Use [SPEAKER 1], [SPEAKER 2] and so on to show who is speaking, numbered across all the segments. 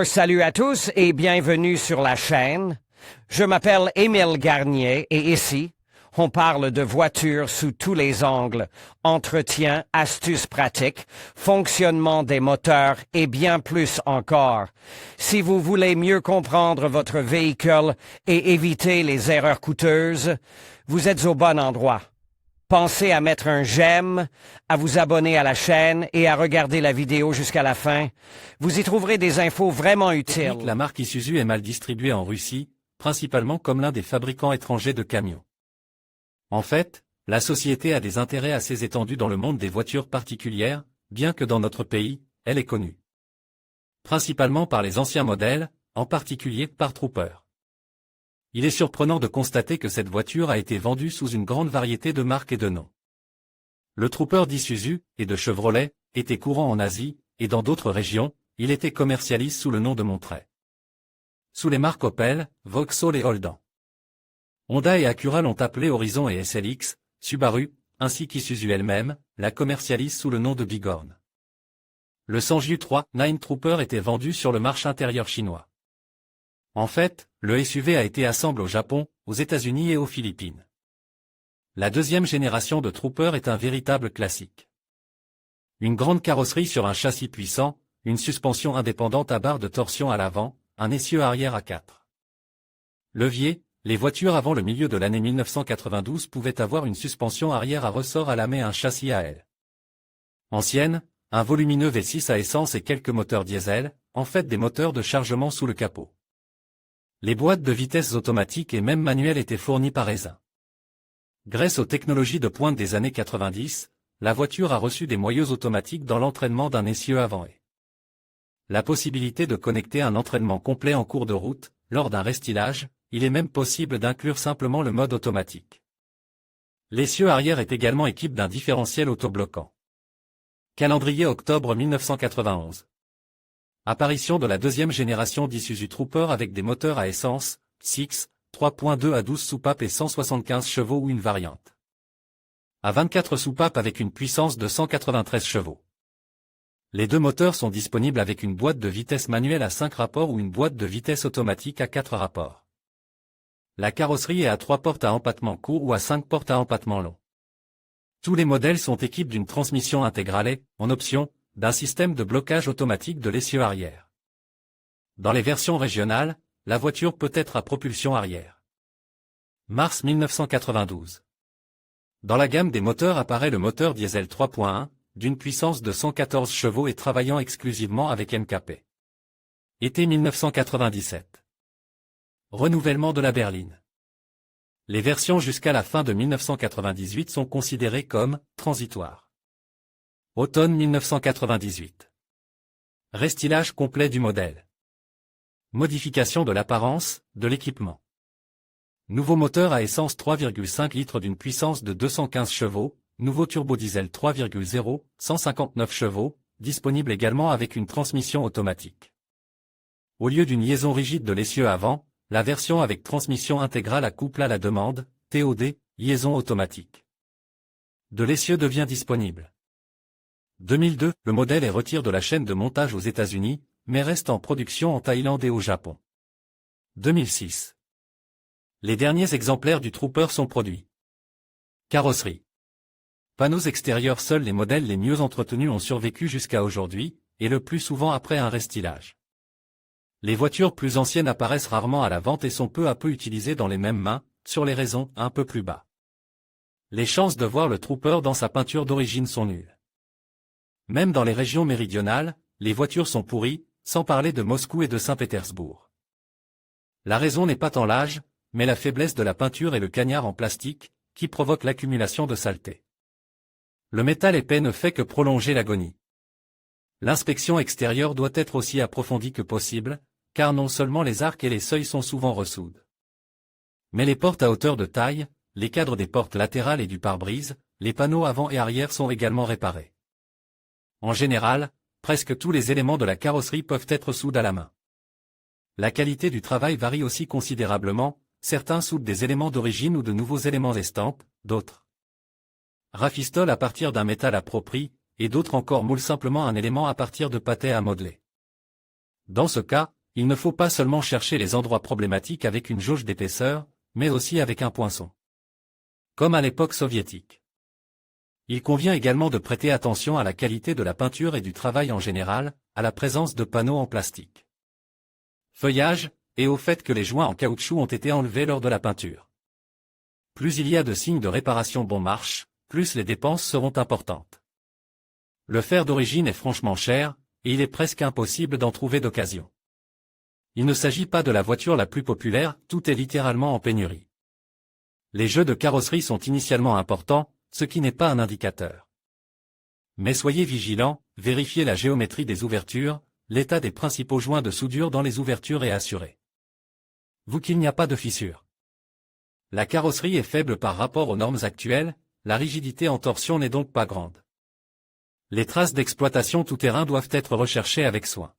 [SPEAKER 1] Salut à tous et bienvenue sur la chaîne. Je m'appelle Émile Garnier et ici, on parle de voitures sous tous les angles, entretien, astuces pratiques, fonctionnement des moteurs et bien plus encore. Si vous voulez mieux comprendre votre véhicule et éviter les erreurs coûteuses, vous êtes au bon endroit. Pensez à mettre un j'aime, à vous abonner à la chaîne et à regarder la vidéo jusqu'à la fin. Vous y trouverez des infos vraiment utiles.
[SPEAKER 2] La marque Isuzu est mal distribuée en Russie, principalement comme l'un des fabricants étrangers de camions. En fait, la société a des intérêts assez étendus dans le monde des voitures particulières, bien que dans notre pays, elle est connue. Principalement par les anciens modèles, en particulier par Trooper. Il est surprenant de constater que cette voiture a été vendue sous une grande variété de marques et de noms. Le Trooper d'Isuzu, et de Chevrolet, était courant en Asie, et dans d'autres régions, il était commercialisé sous le nom de Montray. Sous les marques Opel, Vauxhall et Holden. Honda et Acura l'ont appelé Horizon et SLX, Subaru, ainsi qu'Isuzu elle-même, la commercialise sous le nom de Bighorn. Le Sanju 3 Nine Trooper était vendu sur le marché intérieur chinois. En fait, le SUV a été assemblé au Japon, aux États-Unis et aux Philippines. La deuxième génération de Trooper est un véritable classique. Une grande carrosserie sur un châssis puissant, une suspension indépendante à barre de torsion à l'avant, un essieu arrière à 4 leviers. Les voitures avant le milieu de l'année 1992 pouvaient avoir une suspension arrière à ressort à lame et un châssis à aile. Ancienne, un volumineux V6 à essence et quelques moteurs diesel, en fait des moteurs de chargement sous le capot. Les boîtes de vitesses automatiques et même manuelles étaient fournies par Aisin. Grâce aux technologies de pointe des années 90, la voiture a reçu des moyeux automatiques dans l'entraînement d'un essieu avant et la possibilité de connecter un entraînement complet en cours de route. Lors d'un restylage, il est même possible d'inclure simplement le mode automatique. L'essieu arrière est également équipé d'un différentiel autobloquant. Calendrier octobre 1991. Apparition de la deuxième génération d'Isuzu Trooper avec des moteurs à essence, 6, 3.2 à 12 soupapes et 175 chevaux ou une variante à 24 soupapes avec une puissance de 193 chevaux. Les deux moteurs sont disponibles avec une boîte de vitesse manuelle à 5 rapports ou une boîte de vitesse automatique à 4 rapports. La carrosserie est à 3 portes à empattement court ou à 5 portes à empattement long. Tous les modèles sont équipés d'une transmission intégrale et, en option, d'un système de blocage automatique de l'essieu arrière. Dans les versions régionales, la voiture peut être à propulsion arrière. Mars 1992. Dans la gamme des moteurs apparaît le moteur diesel 3.1, d'une puissance de 114 chevaux et travaillant exclusivement avec MKP. Été 1997. Renouvellement de la berline. Les versions jusqu'à la fin de 1998 sont considérées comme transitoires. Automne 1998. Restylage complet du modèle. Modification de l'apparence, de l'équipement. Nouveau moteur à essence 3,5 litres d'une puissance de 215 chevaux, nouveau turbodiesel 3,0, 159 chevaux, disponible également avec une transmission automatique. Au lieu d'une liaison rigide de l'essieu avant, la version avec transmission intégrale à couple à la demande, TOD, liaison automatique. De l'essieu devient disponible. 2002, le modèle est retiré de la chaîne de montage aux États-Unis, mais reste en production en Thaïlande et au Japon. 2006. Les derniers exemplaires du Trooper sont produits. Carrosserie. Panneaux extérieurs. Seuls les modèles les mieux entretenus ont survécu jusqu'à aujourd'hui, et le plus souvent après un restylage. Les voitures plus anciennes apparaissent rarement à la vente et sont peu à peu utilisées dans les mêmes mains, sur les raisons un peu plus bas. Les chances de voir le Trooper dans sa peinture d'origine sont nulles. Même dans les régions méridionales, les voitures sont pourries, sans parler de Moscou et de Saint-Pétersbourg. La raison n'est pas tant l'âge, mais la faiblesse de la peinture et le cagnard en plastique, qui provoque l'accumulation de saleté. Le métal épais ne fait que prolonger l'agonie. L'inspection extérieure doit être aussi approfondie que possible, car non seulement les arcs et les seuils sont souvent ressoudes, mais les portes à hauteur de taille, les cadres des portes latérales et du pare-brise, les panneaux avant et arrière sont également réparés. En général, presque tous les éléments de la carrosserie peuvent être soudés à la main. La qualité du travail varie aussi considérablement, certains soudent des éléments d'origine ou de nouveaux éléments d'estampes, d'autres rafistolent à partir d'un métal à proprieté, et d'autres encore moulent simplement un élément à partir de pâté à modeler. Dans ce cas, il ne faut pas seulement chercher les endroits problématiques avec une jauge d'épaisseur, mais aussi avec un poinçon. Comme à l'époque soviétique. Il convient également de prêter attention à la qualité de la peinture et du travail en général, à la présence de panneaux en plastique. Feuillage, et au fait que les joints en caoutchouc ont été enlevés lors de la peinture. Plus il y a de signes de réparation bon marche, plus les dépenses seront importantes. Le fer d'origine est franchement cher, et il est presque impossible d'en trouver d'occasion. Il ne s'agit pas de la voiture la plus populaire, tout est littéralement en pénurie. Les jeux de carrosserie sont initialement importants, ce qui n'est pas un indicateur. Mais soyez vigilants, vérifiez la géométrie des ouvertures, l'état des principaux joints de soudure dans les ouvertures est assuré. Vous qu'il n'y a pas de fissures. La carrosserie est faible par rapport aux normes actuelles, la rigidité en torsion n'est donc pas grande. Les traces d'exploitation tout-terrain doivent être recherchées avec soin.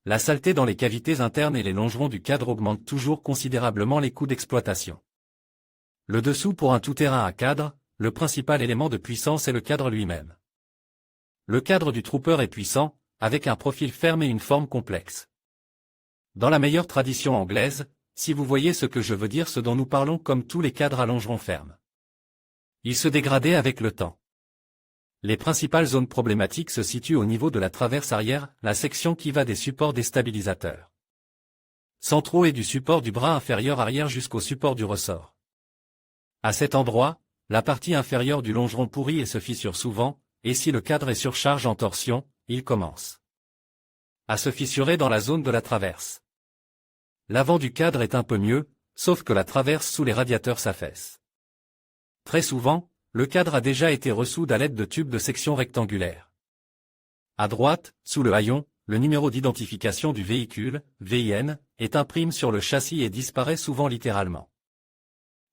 [SPEAKER 2] La saleté dans les cavités internes et les longerons du cadre augmente toujours considérablement les coûts d'exploitation. Le dessous pour un tout-terrain à cadre, le principal élément de puissance est le cadre lui-même. Le cadre du Trooper est puissant, avec un profil ferme et une forme complexe. Dans la meilleure tradition anglaise, si vous voyez ce que je veux dire, ce dont nous parlons, comme tous les cadres à longerons fermes. Ils se dégradaient avec le temps. Les principales zones problématiques se situent au niveau de la traverse arrière, la section qui va des supports des stabilisateurs centraux et du support du bras inférieur arrière jusqu'au support du ressort. À cet endroit, la partie inférieure du longeron pourrit et se fissure souvent, et si le cadre est surcharge en torsion, il commence à se fissurer dans la zone de la traverse. L'avant du cadre est un peu mieux, sauf que la traverse sous les radiateurs s'affaisse. Très souvent, le cadre a déjà été ressoudé à l'aide de tubes de section rectangulaire. À droite, sous le haillon, le numéro d'identification du véhicule, VIN, est imprimé sur le châssis et disparaît souvent littéralement.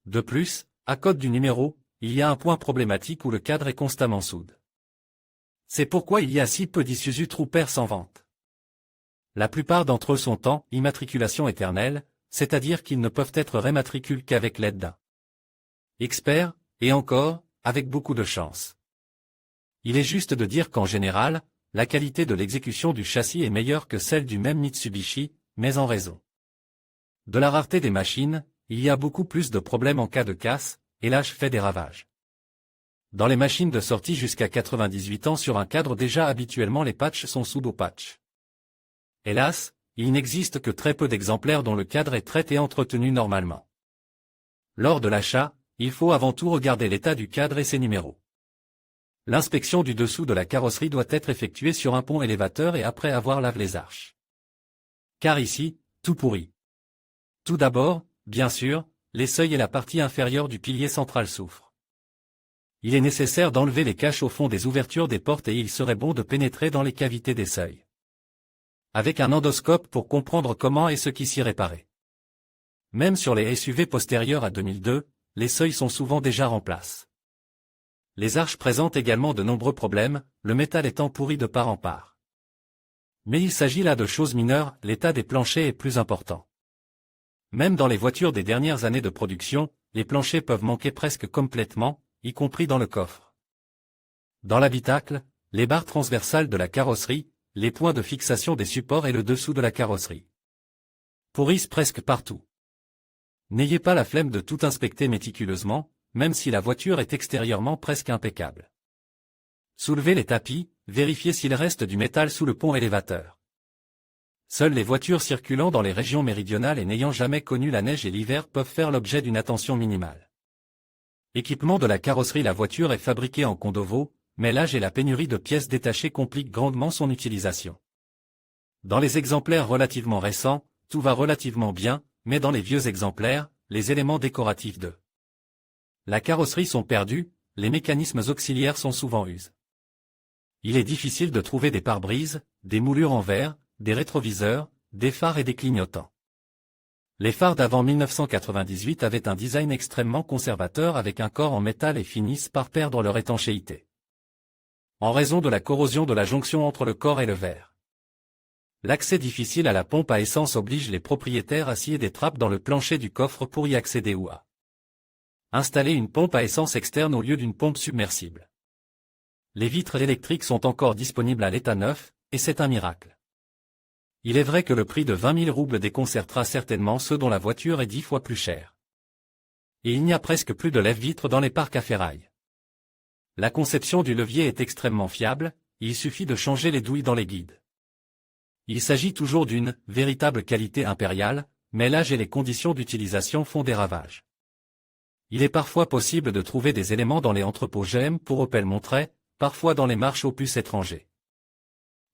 [SPEAKER 2] De plus, à côté du numéro, il y a un point problématique où le cadre est constamment soudé. C'est pourquoi il y a si peu d'Isuzu Troopers en vente. La plupart d'entre eux sont en immatriculation éternelle, c'est-à-dire qu'ils ne peuvent être rématriculés qu'avec l'aide d'un expert, et encore, avec beaucoup de chance. Il est juste de dire qu'en général, la qualité de l'exécution du châssis est meilleure que celle du même Mitsubishi, mais en raison de la rareté des machines, il y a beaucoup plus de problèmes en cas de casse, et l'âge fait des ravages. Dans les machines de sortie jusqu'à 98 ans sur un cadre déjà habituellement les patchs sont pseudo-patchs. Hélas, il n'existe que très peu d'exemplaires dont le cadre est traité et entretenu normalement. Lors de l'achat, il faut avant tout regarder l'état du cadre et ses numéros. L'inspection du dessous de la carrosserie doit être effectuée sur un pont élévateur et après avoir lavé les arches. Car ici, tout pourrit. Tout d'abord, bien sûr, les seuils et la partie inférieure du pilier central souffrent. Il est nécessaire d'enlever les caches au fond des ouvertures des portes et il serait bon de pénétrer dans les cavités des seuils. Avec un endoscope pour comprendre comment et ce qui s'y réparait. Même sur les SUV postérieurs à 2002, les seuils sont souvent déjà en place. Les arches présentent également de nombreux problèmes, le métal étant pourri de part en part. Mais il s'agit là de choses mineures, l'état des planchers est plus important. Même dans les voitures des dernières années de production, les planchers peuvent manquer presque complètement, y compris dans le coffre. Dans l'habitacle, les barres transversales de la carrosserie, les points de fixation des supports et le dessous de la carrosserie pourrissent presque partout. N'ayez pas la flemme de tout inspecter méticuleusement, même si la voiture est extérieurement presque impeccable. Soulevez les tapis, vérifiez s'il reste du métal sous le pont élévateur. Seules les voitures circulant dans les régions méridionales et n'ayant jamais connu la neige et l'hiver peuvent faire l'objet d'une attention minimale. Équipement de la carrosserie. La voiture est fabriquée en Kondovo, mais l'âge et la pénurie de pièces détachées compliquent grandement son utilisation. Dans les exemplaires relativement récents, tout va relativement bien, mais dans les vieux exemplaires, les éléments décoratifs de la carrosserie sont perdus, les mécanismes auxiliaires sont souvent usés. Il est difficile de trouver des pare-brises, des moulures en verre, des rétroviseurs, des phares et des clignotants. Les phares d'avant 1998 avaient un design extrêmement conservateur avec un corps en métal et finissent par perdre leur étanchéité. En raison de la corrosion de la jonction entre le corps et le verre. L'accès difficile à la pompe à essence oblige les propriétaires à scier des trappes dans le plancher du coffre pour y accéder ou à installer une pompe à essence externe au lieu d'une pompe submersible. Les vitres électriques sont encore disponibles à l'état neuf, et c'est un miracle. Il est vrai que le prix de 20 000 roubles déconcertera certainement ceux dont la voiture est 10 fois plus chère. Et il n'y a presque plus de lève-vitres dans les parcs à ferraille. La conception du levier est extrêmement fiable, il suffit de changer les douilles dans les guides. Il s'agit toujours d'une véritable qualité impériale, mais l'âge et les conditions d'utilisation font des ravages. Il est parfois possible de trouver des éléments dans les entrepôts GM pour Opel Montray, parfois dans les marches opus étrangers.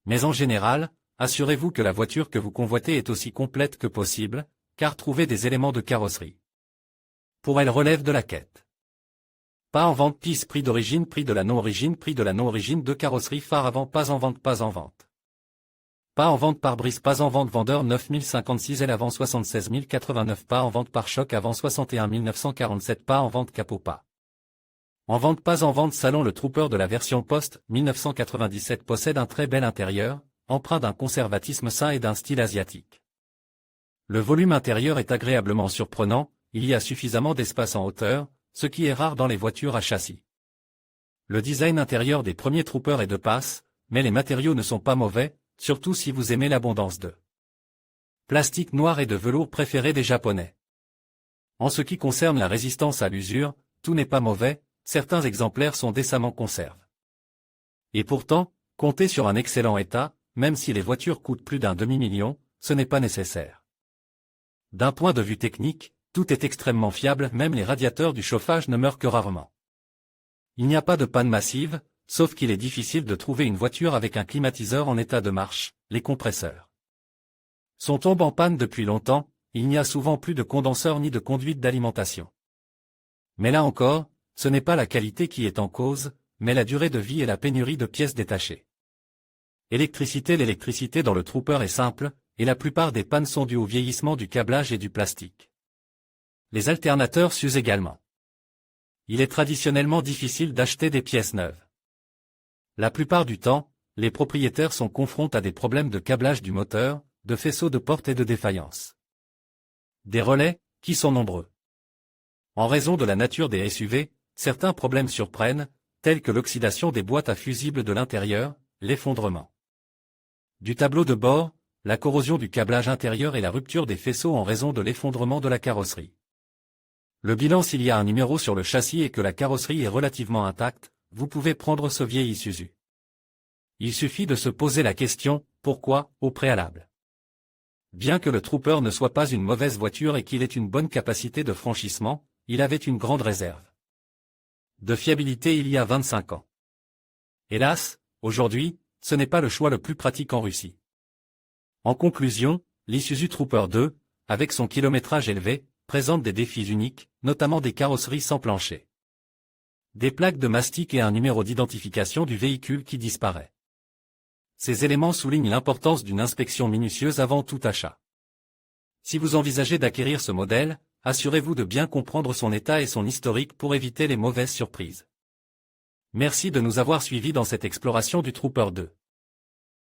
[SPEAKER 2] Mais en général, assurez-vous que la voiture que vous convoitez est aussi complète que possible, car trouvez des éléments de carrosserie. Pour elle relève de la quête. Pas en vente pièce prix d'origine prix de la non-origine de carrosserie phare avant pas en vente Pas en vente pare-brise pas en vente vendeur 9056 L avant 76 089 pas en vente pare-choc avant 61 947 pas en vente capot pas. En vente pas en vente salon le Trooper de la version Post 1997 possède un très bel intérieur, empreint d'un conservatisme sain et d'un style asiatique. Le volume intérieur est agréablement surprenant, il y a suffisamment d'espace en hauteur, ce qui est rare dans les voitures à châssis. Le design intérieur des premiers Troopers est de passe, mais les matériaux ne sont pas mauvais, surtout si vous aimez l'abondance de plastique noir et de velours préféré des Japonais. En ce qui concerne la résistance à l'usure, tout n'est pas mauvais, certains exemplaires sont décemment conserves. Et pourtant, comptez sur un excellent état, même si les voitures coûtent plus d'un demi-million, ce n'est pas nécessaire. D'un point de vue technique, tout est extrêmement fiable, même les radiateurs du chauffage ne meurent que rarement. Il n'y a pas de panne massive, sauf qu'il est difficile de trouver une voiture avec un climatiseur en état de marche, les compresseurs sont tombés en panne depuis longtemps, il n'y a souvent plus de condenseur ni de conduite d'alimentation. Mais là encore, ce n'est pas la qualité qui est en cause, mais la durée de vie et la pénurie de pièces détachées. L'électricité dans le Trooper est simple, et la plupart des pannes sont dues au vieillissement du câblage et du plastique. Les alternateurs s'usent également. Il est traditionnellement difficile d'acheter des pièces neuves. La plupart du temps, les propriétaires sont confrontés à des problèmes de câblage du moteur, de faisceaux de porte et de défaillance. Des relais, qui sont nombreux. En raison de la nature des SUV, certains problèmes surprennent, tels que l'oxydation des boîtes à fusibles de l'intérieur, l'effondrement du tableau de bord, la corrosion du câblage intérieur et la rupture des faisceaux en raison de l'effondrement de la carrosserie. Le bilan s'il y a un numéro sur le châssis et que la carrosserie est relativement intacte, vous pouvez prendre ce vieil Isuzu. Il suffit de se poser la question, pourquoi, au préalable. Bien que le Trooper ne soit pas une mauvaise voiture et qu'il ait une bonne capacité de franchissement, il avait une grande réserve de fiabilité il y a 25 ans. Hélas, aujourd'hui, ce n'est pas le choix le plus pratique en Russie. En conclusion, l'Isuzu Trooper 2, avec son kilométrage élevé, présente des défis uniques, notamment des carrosseries sans plancher, des plaques de mastic et un numéro d'identification du véhicule qui disparaît. Ces éléments soulignent l'importance d'une inspection minutieuse avant tout achat. Si vous envisagez d'acquérir ce modèle, assurez-vous de bien comprendre son état et son historique pour éviter les mauvaises surprises. Merci de nous avoir suivis dans cette exploration du Trooper 2.